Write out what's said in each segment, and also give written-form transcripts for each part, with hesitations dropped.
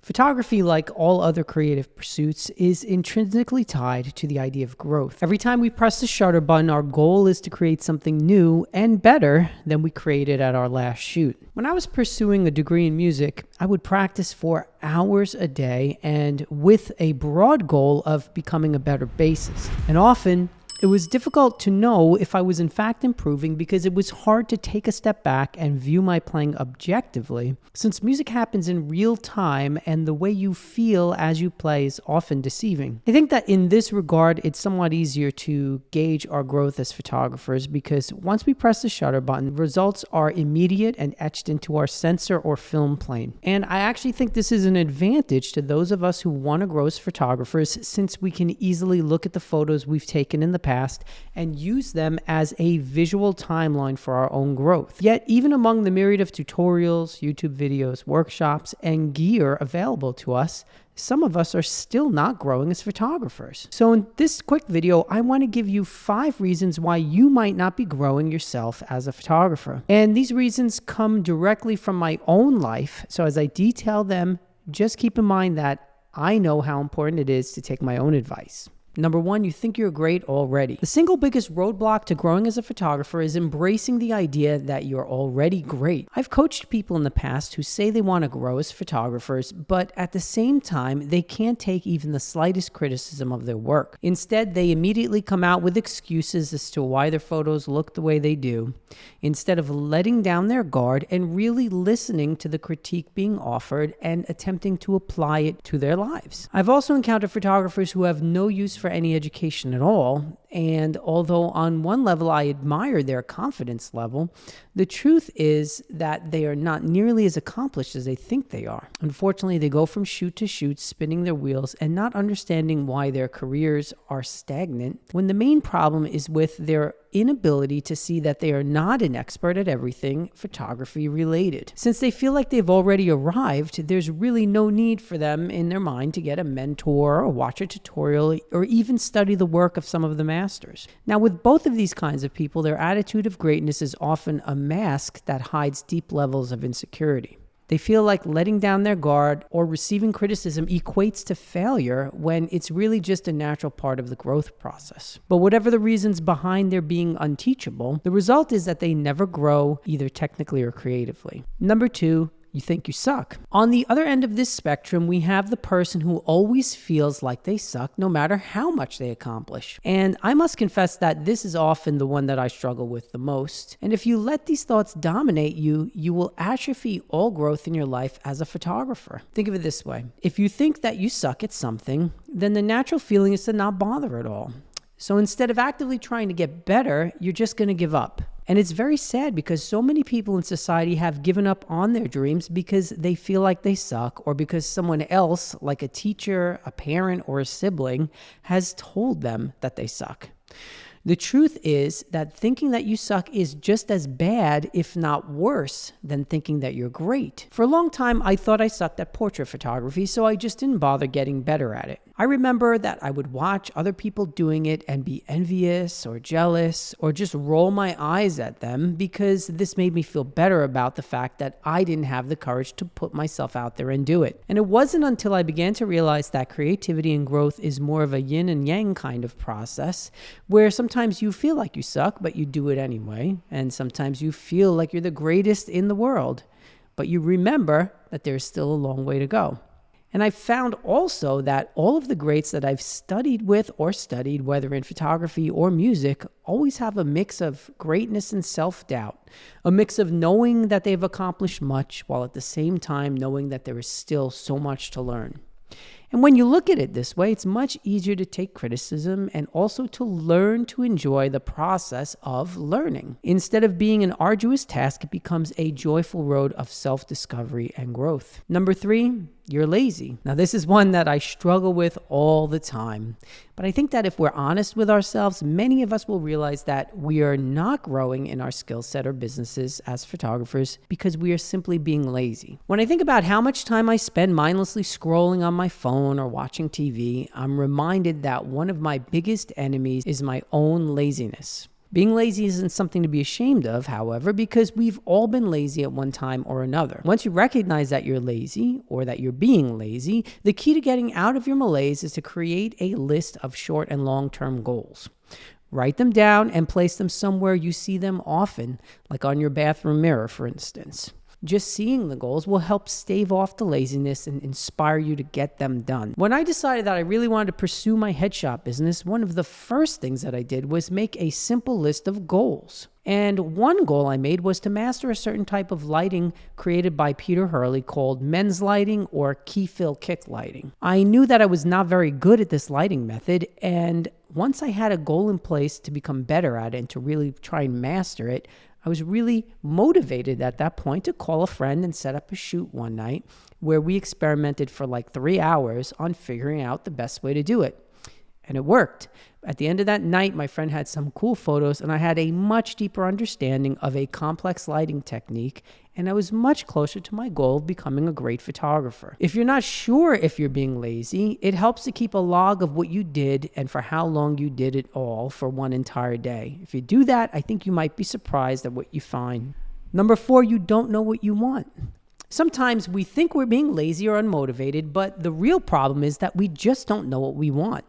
Photography, like all other creative pursuits, is intrinsically tied to the idea of growth. Every time we press the shutter button, our goal is to create something new and better than we created at our last shoot. When I was pursuing a degree in music, I would practice for hours a day and with a broad goal of becoming a better bassist. And often, it was difficult to know if I was in fact improving because it was hard to take a step back and view my playing objectively, since music happens in real time and the way you feel as you play is often deceiving. I think that in this regard, it's somewhat easier to gauge our growth as photographers because once we press the shutter button, results are immediate and etched into our sensor or film plane. And I actually think this is an advantage to those of us who want to grow as photographers since we can easily look at the photos we've taken in the past and use them as a visual timeline for our own growth. Yet, even among the myriad of tutorials, YouTube videos, workshops, and gear available to us, some of us are still not growing as photographers. So in this quick video, I want to give you 5 reasons why you might not be growing yourself as a photographer. And these reasons come directly from my own life. So as I detail them, just keep in mind that I know how important it is to take my own advice. Number 1, you think you're great already. The single biggest roadblock to growing as a photographer is embracing the idea that you're already great. I've coached people in the past who say they want to grow as photographers, but at the same time, they can't take even the slightest criticism of their work. Instead, they immediately come out with excuses as to why their photos look the way they do, instead of letting down their guard and really listening to the critique being offered and attempting to apply it to their lives. I've also encountered photographers who have no use for any education at all, and although on one level I admire their confidence level, the truth is that they are not nearly as accomplished as they think they are. Unfortunately, they go from shoot to shoot, spinning their wheels and not understanding why their careers are stagnant, when the main problem is with their inability to see that they are not an expert at everything photography related. Since they feel like they've already arrived, there's really no need for them in their mind to get a mentor or watch a tutorial or even study the work of some of the masters. Now, with both of these kinds of people, their attitude of greatness is often a mask that hides deep levels of insecurity. They feel like letting down their guard or receiving criticism equates to failure when it's really just a natural part of the growth process. But whatever the reasons behind their being unteachable, the result is that they never grow either technically or creatively. Number 2, you think you suck. On the other end of this spectrum, we have the person who always feels like they suck no matter how much they accomplish. And I must confess that this is often the one that I struggle with the most. And if you let these thoughts dominate you, you will atrophy all growth in your life as a photographer. Think of it this way. If you think that you suck at something, then the natural feeling is to not bother at all. So instead of actively trying to get better, you're just going to give up. And it's very sad because so many people in society have given up on their dreams because they feel like they suck or because someone else, like a teacher, a parent, or a sibling, has told them that they suck. The truth is that thinking that you suck is just as bad, if not worse, than thinking that you're great. For a long time, I thought I sucked at portrait photography, so I just didn't bother getting better at it. I remember that I would watch other people doing it and be envious or jealous or just roll my eyes at them because this made me feel better about the fact that I didn't have the courage to put myself out there and do it. And it wasn't until I began to realize that creativity and growth is more of a yin and yang kind of process, where sometimes you feel like you suck, but you do it anyway. And sometimes you feel like you're the greatest in the world, but you remember that there's still a long way to go. And I found also that all of the greats that I've studied with or studied, whether in photography or music, always have a mix of greatness and self-doubt, a mix of knowing that they've accomplished much while at the same time knowing that there is still so much to learn. And when you look at it this way, it's much easier to take criticism and also to learn to enjoy the process of learning. Instead of being an arduous task, it becomes a joyful road of self-discovery and growth. Number 3, you're lazy. Now, this is one that I struggle with all the time. But I think that if we're honest with ourselves, many of us will realize that we are not growing in our skill set or businesses as photographers because we are simply being lazy. When I think about how much time I spend mindlessly scrolling on my phone or watching TV, I'm reminded that one of my biggest enemies is my own laziness. Being lazy isn't something to be ashamed of, however, because we've all been lazy at one time or another. Once you recognize that you're lazy or that you're being lazy, the key to getting out of your malaise is to create a list of short and long-term goals. Write them down and place them somewhere you see them often, like on your bathroom mirror, for instance. Just seeing the goals will help stave off the laziness and inspire you to get them done. When I decided that I really wanted to pursue my headshot business, one of the first things that I did was make a simple list of goals. And one goal I made was to master a certain type of lighting created by Peter Hurley called men's lighting or key fill kick lighting. I knew that I was not very good at this lighting method, and once I had a goal in place to become better at it and to really try and master it, I was really motivated at that point to call a friend and set up a shoot one night where we experimented for like 3 hours on figuring out the best way to do it. And it worked. At the end of that night, my friend had some cool photos, and I had a much deeper understanding of a complex lighting technique, and I was much closer to my goal of becoming a great photographer. If you're not sure if you're being lazy, it helps to keep a log of what you did and for how long you did it all for one entire day. If you do that, I think you might be surprised at what you find. Number 4, you don't know what you want. Sometimes we think we're being lazy or unmotivated, but the real problem is that we just don't know what we want.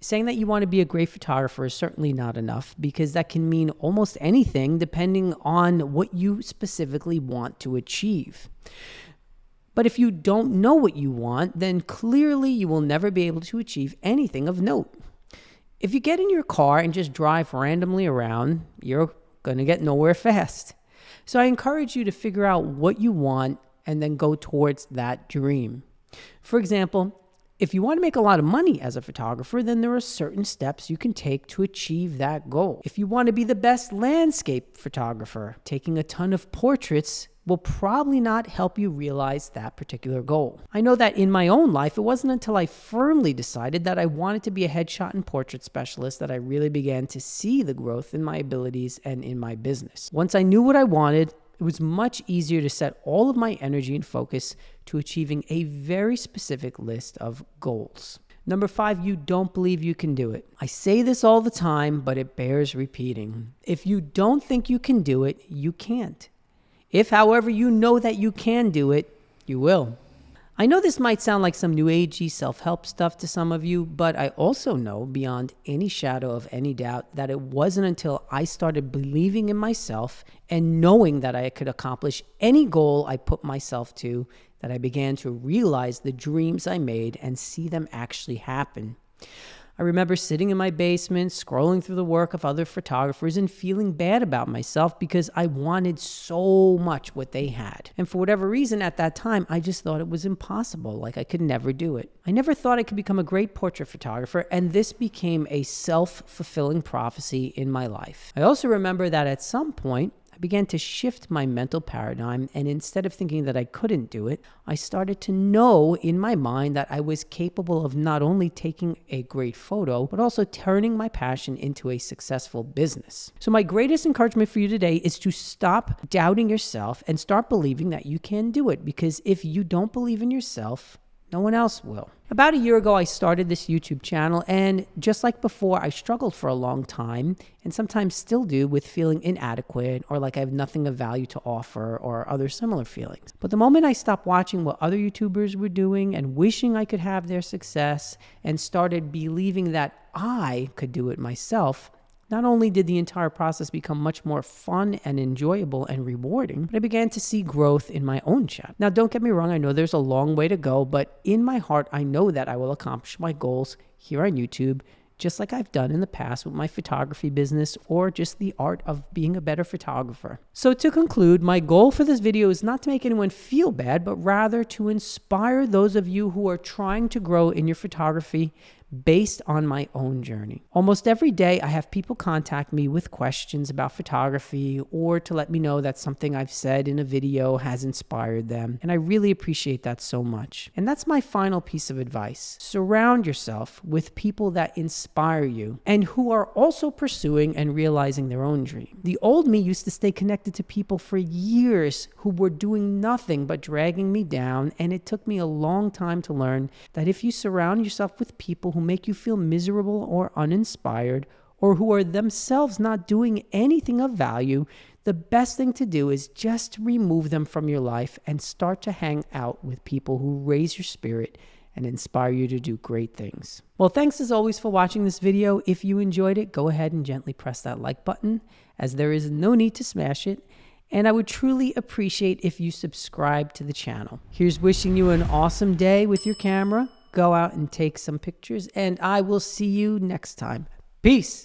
Saying that you want to be a great photographer is certainly not enough, because that can mean almost anything depending on what you specifically want to achieve. But if you don't know what you want, then clearly you will never be able to achieve anything of note. If you get in your car and just drive randomly around, you're going to get nowhere fast. So I encourage you to figure out what you want and then go towards that dream. For example, if you want to make a lot of money as a photographer, then there are certain steps you can take to achieve that goal. If you want to be the best landscape photographer, taking a ton of portraits will probably not help you realize that particular goal. I know that in my own life, it wasn't until I firmly decided that I wanted to be a headshot and portrait specialist that I really began to see the growth in my abilities and in my business. Once I knew what I wanted, it was much easier to set all of my energy and focus to achieving a very specific list of goals. Number 5, you don't believe you can do it. I say this all the time, but it bears repeating. If you don't think you can do it, you can't. If, however, you know that you can do it, you will. I know this might sound like some new agey self-help stuff to some of you, but I also know beyond any shadow of any doubt that it wasn't until I started believing in myself and knowing that I could accomplish any goal I put myself to that I began to realize the dreams I made and see them actually happen. I remember sitting in my basement, scrolling through the work of other photographers and feeling bad about myself because I wanted so much what they had. And for whatever reason at that time, I just thought it was impossible, like I could never do it. I never thought I could become a great portrait photographer, and this became a self-fulfilling prophecy in my life. I also remember that at some point, I began to shift my mental paradigm, and instead of thinking that I couldn't do it, I started to know in my mind that I was capable of not only taking a great photo, but also turning my passion into a successful business. So my greatest encouragement for you today is to stop doubting yourself and start believing that you can do it, because if you don't believe in yourself, no one else will. About a year ago, I started this YouTube channel, and just like before, I struggled for a long time and sometimes still do with feeling inadequate or like I have nothing of value to offer or other similar feelings. But the moment I stopped watching what other YouTubers were doing and wishing I could have their success and started believing that I could do it myself, not only did the entire process become much more fun and enjoyable and rewarding, but I began to see growth in my own channel. Now, don't get me wrong, I know there's a long way to go, but in my heart, I know that I will accomplish my goals here on YouTube, just like I've done in the past with my photography business or just the art of being a better photographer. So to conclude, my goal for this video is not to make anyone feel bad, but rather to inspire those of you who are trying to grow in your photography based on my own journey. Almost every day, I have people contact me with questions about photography or to let me know that something I've said in a video has inspired them. And I really appreciate that so much. And that's my final piece of advice. Surround yourself with people that inspire you and who are also pursuing and realizing their own dream. The old me used to stay connected to people for years who were doing nothing but dragging me down. And it took me a long time to learn that if you surround yourself with people who make you feel miserable or uninspired, or who are themselves not doing anything of value, the best thing to do is just remove them from your life and start to hang out with people who raise your spirit and inspire you to do great things. Well, thanks as always for watching this video. If you enjoyed it, go ahead and gently press that like button, as there is no need to smash it. And I would truly appreciate if you subscribe to the channel. Here's wishing you an awesome day with your camera. Go out and take some pictures, and I will see you next time. Peace.